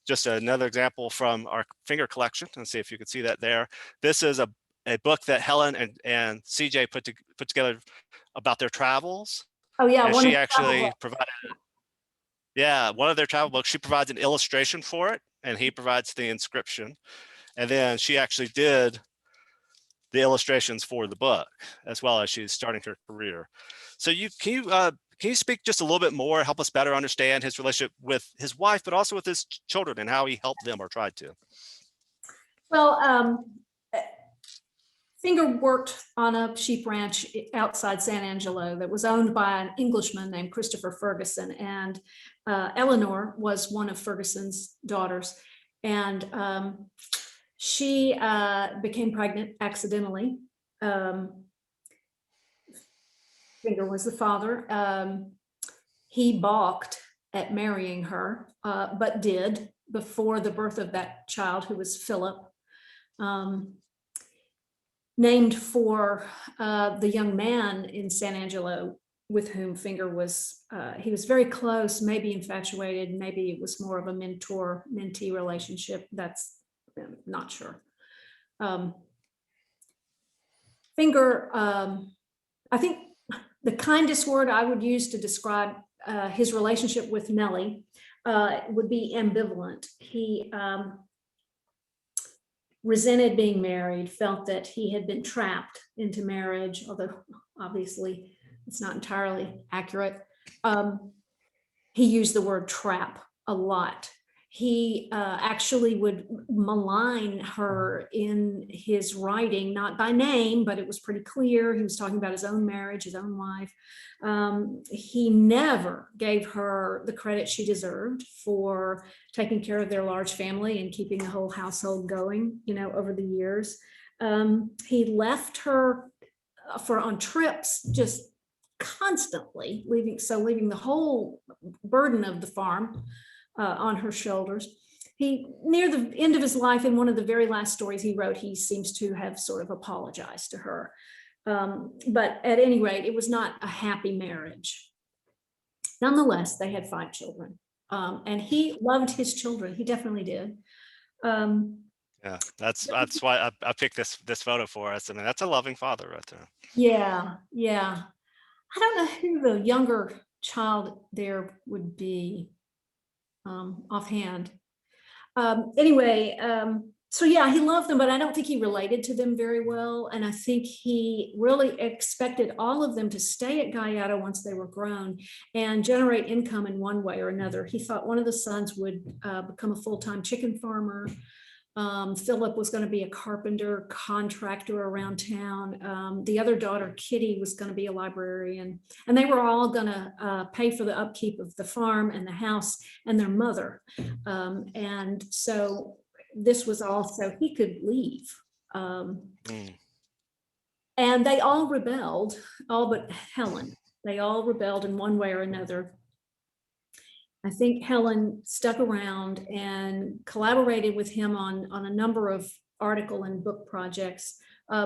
Just another example from our Finger collection, and see if you can see that there. This is a book that Helen and CJ put together about their travels. Oh yeah, and she actually provided. Yeah, one of their travel books. She provides an illustration for it, and he provides the inscription. And then she actually did the illustrations for the book, as well as she's starting her career. So can you speak just a little bit more, help us better understand his relationship with his wife, but also with his children, and how he helped them or tried to? Well, Finger worked on a sheep ranch outside San Angelo that was owned by an Englishman named Christopher Ferguson, and Eleanor was one of Ferguson's daughters, and she became pregnant accidentally. Finger was the father. He balked at marrying her, but did before the birth of that child, who was Philip. Named for the young man in San Angelo with whom Finger was, he was very close, maybe infatuated, maybe it was more of a mentor-mentee relationship. That's, I'm not sure. Finger, I think the kindest word I would use to describe his relationship with Nellie would be ambivalent. He resented being married, felt that he had been trapped into marriage, although obviously it's not entirely accurate. He used the word trap a lot. He actually would malign her in his writing, not by name, but it was pretty clear. He was talking about his own marriage, his own wife. He never gave her the credit she deserved for taking care of their large family and keeping the whole household going, you know, over the years. He left her on trips just constantly, leaving the whole burden of the farm on her shoulders. He, near the end of his life, in one of the very last stories he wrote, he seems to have sort of apologized to her. But at any rate, it was not a happy marriage. Nonetheless, they had 5 children, and he loved his children. He definitely did. Yeah, that's why I picked this photo for us. I mean, that's a loving father right there. Yeah, yeah. I don't know who the younger child there would be offhand. Anyway, so yeah, he loved them, but I don't think he related to them very well. And I think he really expected all of them to stay at Gayeta once they were grown and generate income in one way or another. He thought one of the sons would become a full-time chicken farmer. Philip was going to be a carpenter contractor around town. The other daughter, Kitty, was going to be a librarian, and they were all going to pay for the upkeep of the farm and the house and their mother. And so this was all so he could leave. And they all rebelled, all but Helen. They all rebelled in one way or another. I think Helen stuck around and collaborated with him on a number of article and book projects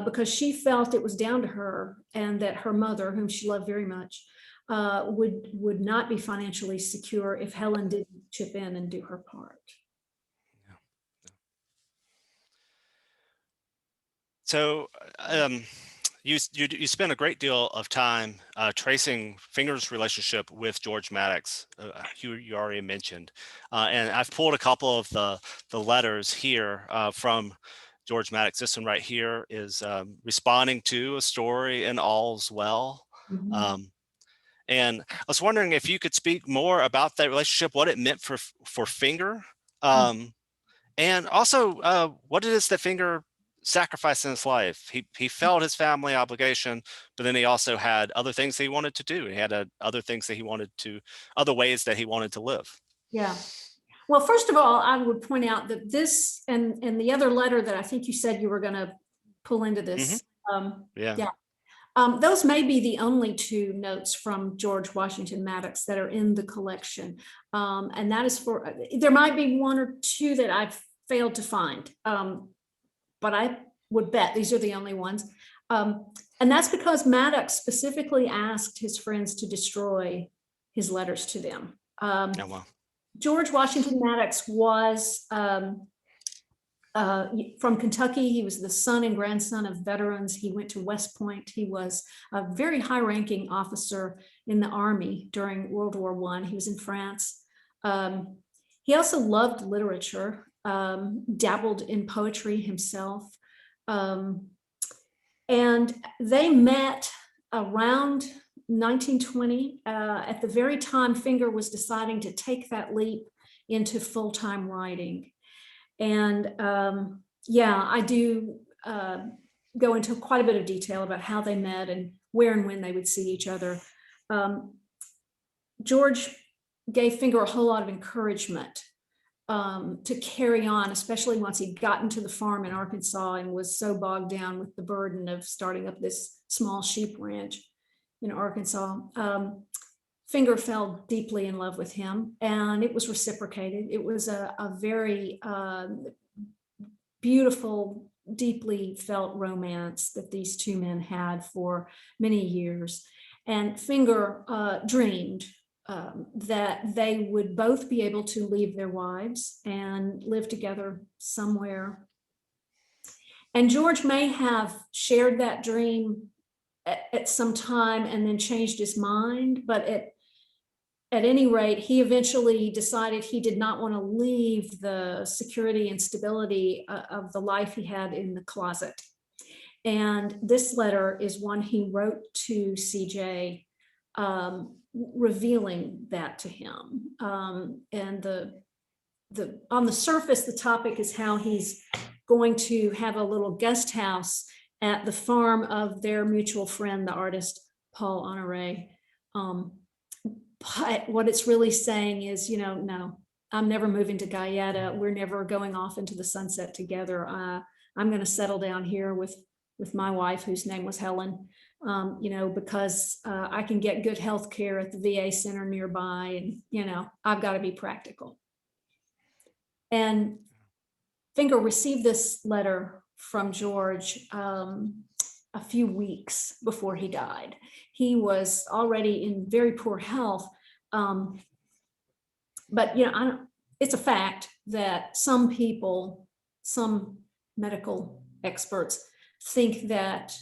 because she felt it was down to her, and that her mother, whom she loved very much, would not be financially secure if Helen didn't chip in and do her part. So you spent a great deal of time tracing Finger's relationship with George Maddox, who you already mentioned, and I've pulled a couple of the letters here from George Maddox. This one right here is responding to a story in All's Well. Mm-hmm. And I was wondering if you could speak more about that relationship, what it meant for Finger, and also what it is that Finger sacrificed in his life. He felt his family obligation, but then he also had other things that he wanted to do. He had other things that he wanted to, other ways that he wanted to live. Yeah. Well, first of all, I would point out that this and the other letter that I think you said you were going to pull into this. Those may be the only 2 notes from George Washington Maddox that are in the collection. And that is for, there might be 1 or 2 that I've failed to find. But I would bet these are the only ones. And that's because Maddox specifically asked his friends to destroy his letters to them. George Washington Maddox was from Kentucky. He was the son and grandson of veterans. He went to West Point. He was a very high-ranking officer in the Army during World War I. He was in France. He also loved literature. Dabbled in poetry himself. And they met around 1920 at the very time Finger was deciding to take that leap into full-time writing. And yeah, I do go into quite a bit of detail about how they met and where and when they would see each other. George gave Finger a whole lot of encouragement to carry on, especially once he'd gotten to the farm in Arkansas and was so bogged down with the burden of starting up this small sheep ranch in Arkansas. Finger fell deeply in love with him, and it was reciprocated. It was a very beautiful, deeply felt romance that these two men had for many years. And Finger dreamed that they would both be able to leave their wives and live together somewhere. And George may have shared that dream at some time and then changed his mind, but at any rate, he eventually decided he did not want to leave the security and stability of the life he had in the closet. And this letter is one he wrote to CJ, revealing that to him. And on the surface, the topic is how he's going to have a little guest house at the farm of their mutual friend, the artist Paul Honoré. But what it's really saying is, no, I'm never moving to Gayeta. We're never going off into the sunset together. I'm going to settle down here with my wife, whose name was Helen, because I can get good health care at the VA center nearby. And, I've got to be practical. And Finger received this letter from George a few weeks before he died. He was already in very poor health. But, it's a fact that some people, some medical experts, think that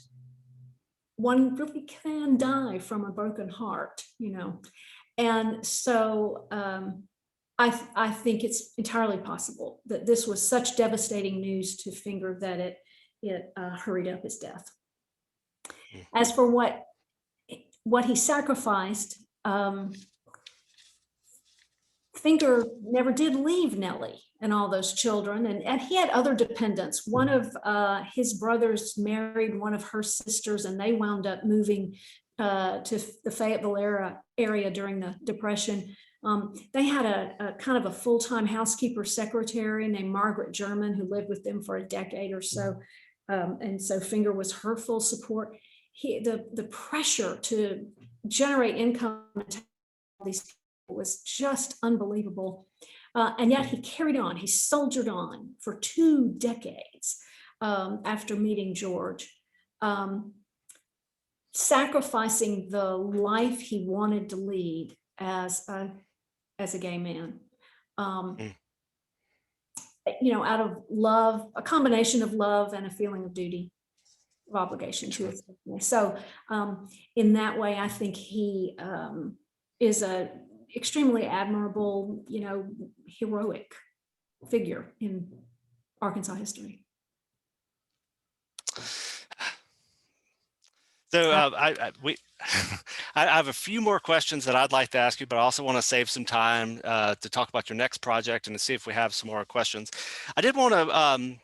one really can die from a broken heart, And so I think it's entirely possible that this was such devastating news to Finger that it hurried up his death. As for what he sacrificed, Finger never did leave Nellie and all those children, and he had other dependents. One of his brothers married one of her sisters, and they wound up moving to the Fayetteville area during the Depression. They had a kind of a full-time housekeeper secretary named Margaret German who lived with them for a decade or so. And so Finger was her full support. The pressure to generate income to these people was just unbelievable. And yet he carried on, he soldiered on for 2 decades after meeting George, sacrificing the life he wanted to lead as a gay man. Out of love, a combination of love and a feeling of duty, of obligation to his family. So in that way, I think he is a extremely admirable, heroic figure in Arkansas history. So I have a few more questions that I'd like to ask you, but I also want to save some time to talk about your next project and to see if we have some more questions. I did want to,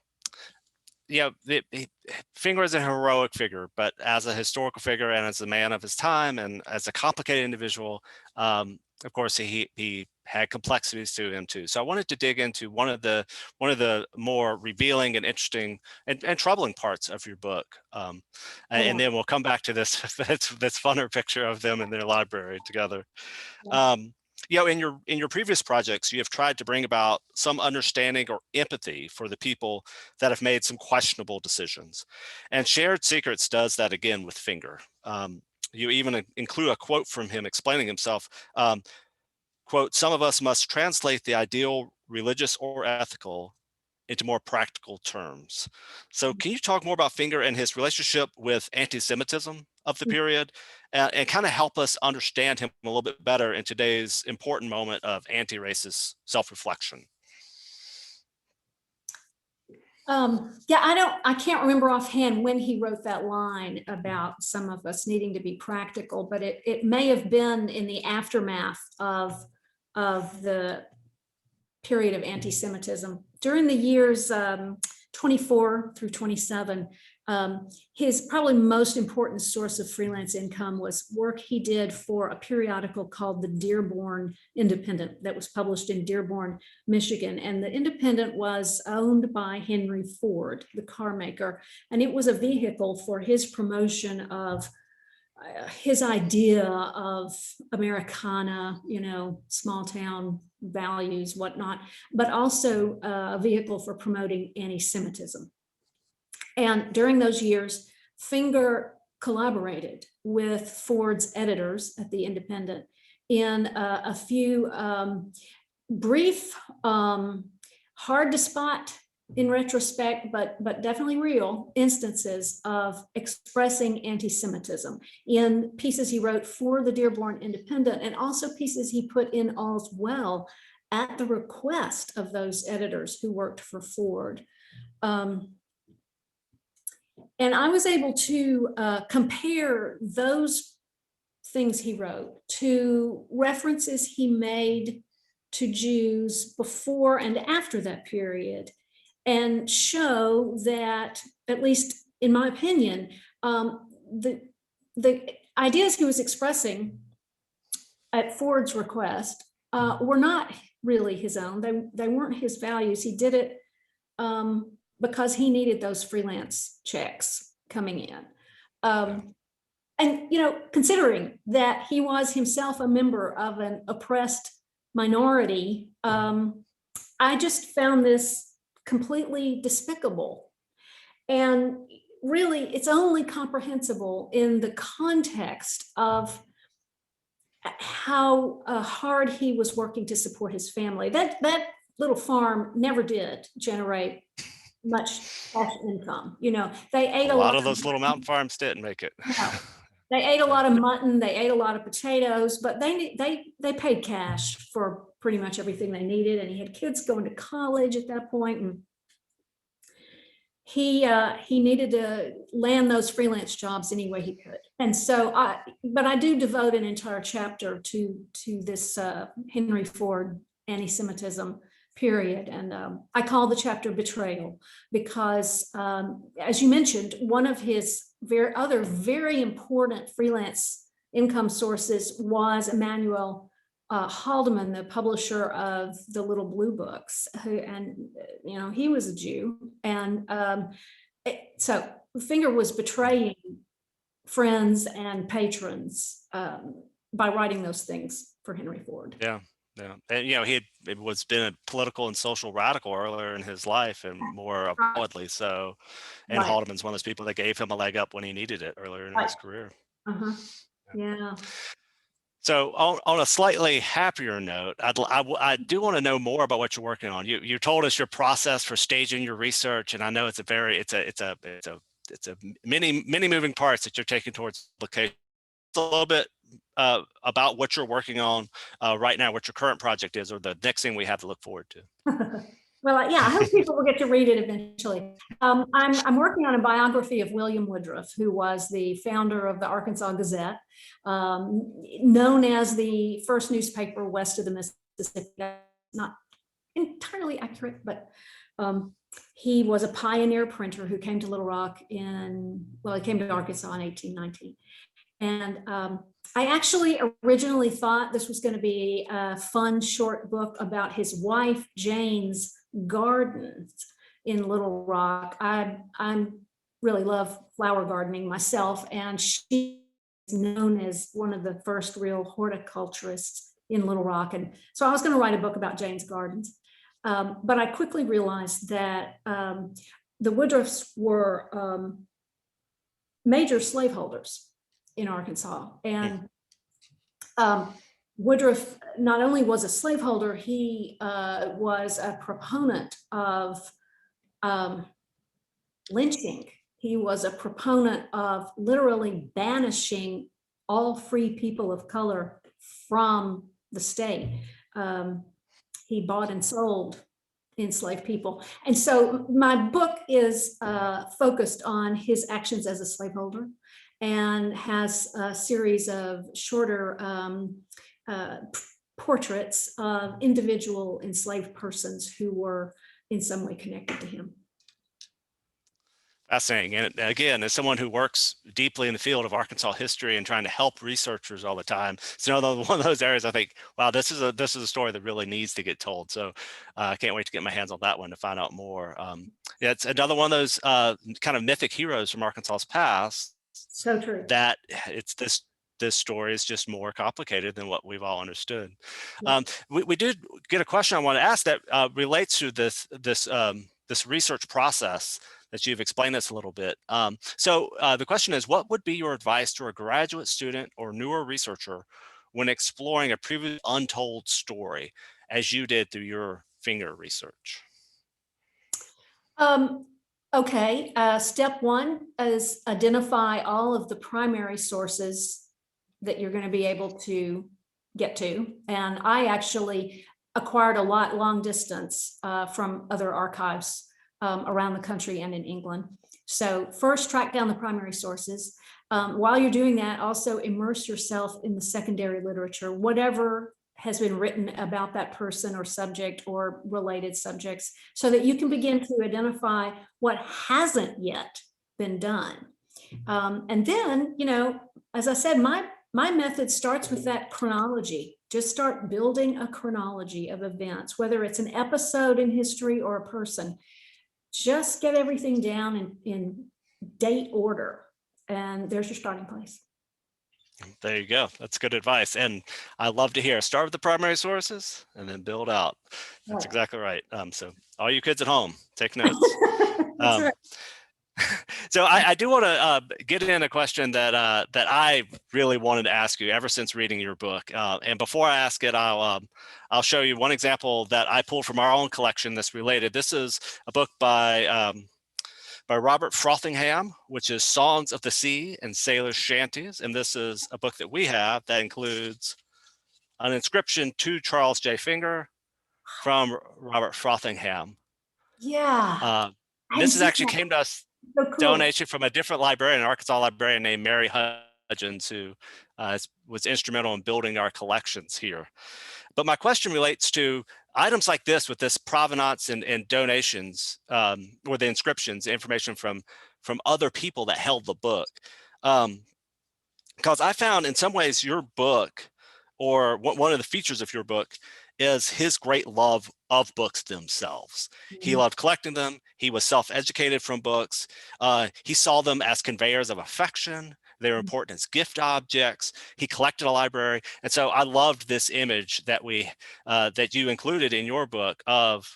Finger is a heroic figure, but as a historical figure and as a man of his time and as a complicated individual, of course, he had complexities to him too. So I wanted to dig into one of the more revealing and interesting and troubling parts of your book, and then we'll come back to this this funner picture of them in their library together. In your previous projects, you have tried to bring about some understanding or empathy for the people that have made some questionable decisions, and Shared Secrets does that again with Finger. You even include a quote from him explaining himself, quote, "Some of us must translate the ideal religious or ethical into more practical terms." So can you talk more about Finger and his relationship with anti-Semitism of the period and kind of help us understand him a little bit better in today's important moment of anti-racist self-reflection? I can't remember offhand when he wrote that line about some of us needing to be practical, but it may have been in the aftermath of the period of anti-Semitism. During the years 24 through 27, His probably most important source of freelance income was work he did for a periodical called the Dearborn Independent that was published in Dearborn, Michigan. And the Independent was owned by Henry Ford, the car maker, and it was a vehicle for his promotion of his idea of Americana, small town values, whatnot, but also a vehicle for promoting anti-Semitism. And during those years, Finger collaborated with Ford's editors at the Independent in a few brief, hard to spot in retrospect, but definitely real instances of expressing anti-Semitism in pieces he wrote for the Dearborn Independent, and also pieces he put in All's Well at the request of those editors who worked for Ford. And I was able to compare those things he wrote to references he made to Jews before and after that period, and show that, at least in my opinion, the ideas he was expressing at Ford's request were not really his own. They weren't his values. He did it because he needed those freelance checks coming in. And, considering that he was himself a member of an oppressed minority, I just found this completely despicable. And really, it's only comprehensible in the context of how hard he was working to support his family. That little farm never did generate much cash income. They ate a lot of those little mountain farms didn't make it. No. They ate a lot of mutton, they ate a lot of potatoes, but they paid cash for pretty much everything they needed. And he had kids going to college at that point, and he needed to land those freelance jobs any way he could. And so but I do devote an entire chapter to this Henry Ford anti-Semitism period. And I call the chapter Betrayal, because as you mentioned, one of his other very important freelance income sources was Emanuel Haldeman, the publisher of the Little Blue Books, he was a Jew. And so Finger was betraying friends and patrons by writing those things for Henry Ford. Yeah. And, he had been a political and social radical earlier in his life, and more broadly so. And right. Haldeman's one of those people that gave him a leg up when he needed it earlier in his career. Yeah. So on a slightly happier note, I do want to know more about what you're working on. You told us your process for staging your research, and I know it's a many moving parts that you're taking towards publication. A little bit about what you're working on right now, what your current project is, or the next thing we have to look forward to. Well, yeah, I hope people will get to read it eventually. I'm working on a biography of William Woodruff, who was the founder of the Arkansas Gazette, known as the first newspaper west of the Mississippi. Not entirely accurate, but he was a pioneer printer who came to Little Rock he came to Arkansas in 1819. And I actually originally thought this was going to be a fun short book about his wife Jane's gardens in Little Rock. I really love flower gardening myself, and she is known as one of the first real horticulturists in Little Rock. And so I was going to write a book about Jane's gardens, but I quickly realized that the Woodruffs were major slaveholders in Arkansas. And Woodruff not only was a slaveholder, he was a proponent of lynching. He was a proponent of literally banishing all free people of color from the state. He bought and sold enslaved people. And so my book is focused on his actions as a slaveholder, and has a series of shorter portraits of individual enslaved persons who were in some way connected to him. Fascinating. And again, as someone who works deeply in the field of Arkansas history and trying to help researchers all the time, it's another one of those areas I think, wow, this is a story that really needs to get told. So I can't wait to get my hands on that one to find out more. Yeah, it's another one of those kind of mythic heroes from Arkansas's past. So true. That it's this story is just more complicated than what we've all understood. Yeah. We did get a question I want to ask that relates to this research process that you've explained this a little bit. So the question is, what would be your advice to a graduate student or newer researcher when exploring a previously untold story, as you did through your finger research? Okay, step one is identify all of the primary sources that you're going to be able to get to. And I actually acquired a lot long distance from other archives around the country and in England. So first, track down the primary sources. While you're doing that, also immerse yourself in the secondary literature, whatever has been written about that person or subject or related subjects, so that you can begin to identify what hasn't yet been done. And then, you know, as I said, my method starts with that chronology. Just start building a chronology of events, whether it's an episode in history or a person. Just get everything down in date order, and there's your starting place. There you go. That's good advice. And I love to hear, start with the primary sources and then build out. That's exactly right. So all you kids at home, take notes. That's right. So I do want to get in a question that I really wanted to ask you ever since reading your book. And before I ask it, I'll show you one example that I pulled from our own collection that's related. This is a book by Robert Frothingham, which is Songs of the Sea and Sailors' Shanties. And this is a book that we have that includes an inscription to Charles J. Finger from Robert Frothingham. Yeah. This is actually came to us so cool. donation from a different librarian, an Arkansas librarian named Mary Hudgens, who was instrumental in building our collections here. But my question relates to items like this with this provenance and donations, or the inscriptions, information from other people that held the book. Because I found in some ways your book, or one of the features of your book, is his great love of books themselves. He loved collecting them. He was self-educated from books. He saw them as conveyors of affection. They were important as gift objects. He collected a library. And so I loved this image that that you included in your book of,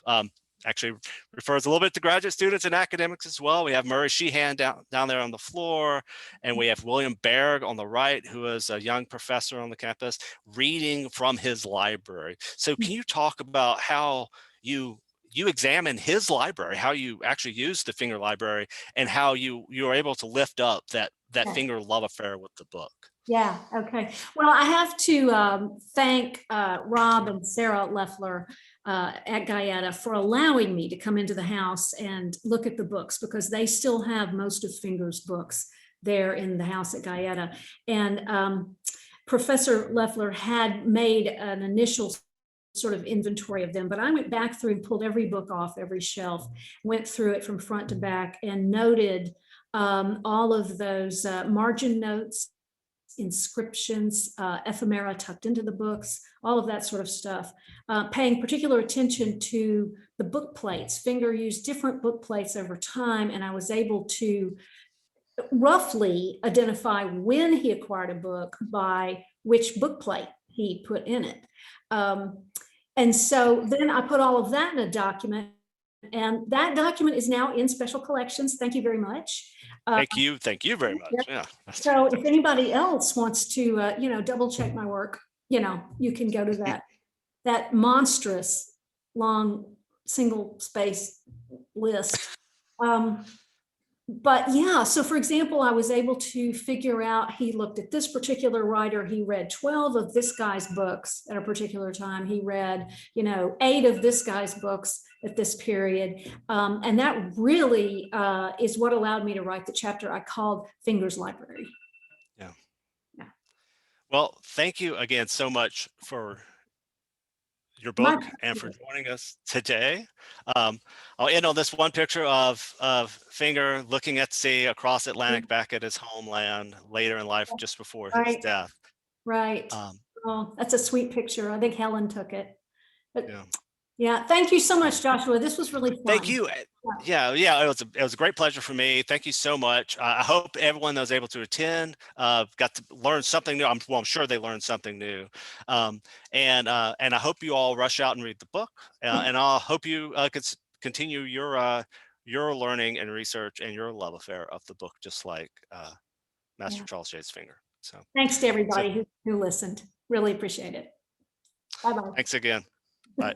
actually refers a little bit to graduate students and academics as well. We have Murray Sheehan down there on the floor, and we have William Berg on the right, who is a young professor on the campus reading from his library. So can you talk about how you examine his library, how you actually use the Finger Library, and how you are able to lift up that Finger love affair with the book? Yeah, okay. Well, I have to thank Rob and Sarah Leffler at Gayeta for allowing me to come into the house and look at the books, because they still have most of Finger's books there in the house at Gayeta. And Professor Leffler had made an initial sort of inventory of them, but I went back through and pulled every book off every shelf, went through it from front to back, and noted all of those margin notes, inscriptions, ephemera tucked into the books, all of that sort of stuff, paying particular attention to the book plates. Finger used different book plates over time, and I was able to roughly identify when he acquired a book by which book plate he put in it. And so then I put all of that in a document, and that document is now in special collections. Thank you very much. Thank you very much. Yeah. So if anybody else wants to, double check my work, you can go to that monstrous long single space list. But yeah, so for example, I was able to figure out, he looked at this particular writer, he read 12 of this guy's books at a particular time. He read, 8 of this guy's books at this period. And that really is what allowed me to write the chapter I called Finger's Library. Yeah. Well, thank you again so much for your book and for joining us today. I'll end on this one picture of Finger looking at sea across Atlantic back at his homeland later in life, just before his death. Right. Oh, that's a sweet picture. I think Helen took it. But yeah, thank you so much, Joshua. This was really fun. Thank you. Yeah, it was a great pleasure for me. Thank you so much. I hope everyone that was able to attend got to learn something new. I'm sure they learned something new. And I hope you all rush out and read the book. And I hope you continue your learning and research and your love affair of the book, just like Master Charles Jade's Finger. So thanks to everybody who listened. Really appreciate it. Bye-bye. Thanks again. Bye.